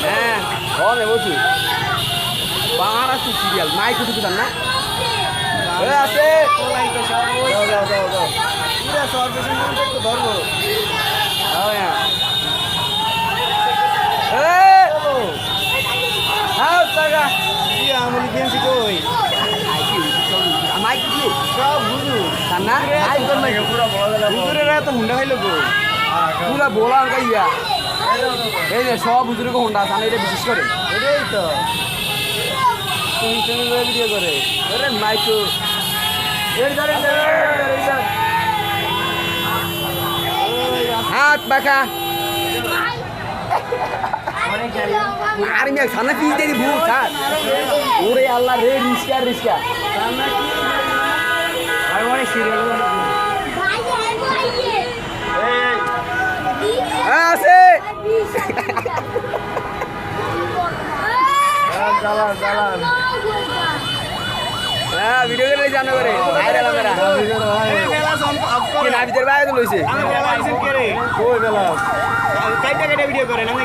হ্যাঁ বলছি মহারাষ্ট্র সিরিয়াল মাই কুটু কুটান না আছে হুন্ডা খাইল পুরা বোলা গাইয়া এই যে সব হুজুরকে হুন্ডা আছে এটা বিশেষ করে এটাই তো তুমি ভিডিও করে আরে মাইকো হাত বাঁকা আর মিয়া সামনে পিস দিয়ে ভুল স্যার ওরে আল্লাহ রে রিস্কা রিস্কা আর অনেক সিরিয়াল আছে হ্যাঁ ভিডিও করে জানো করে ভাইরাল হবে না কি না ভিতর বাইরে লইছে আমি বেলা আইছেন কে রে কই বেলা কাইটা কাইটা ভিডিও করেন আমি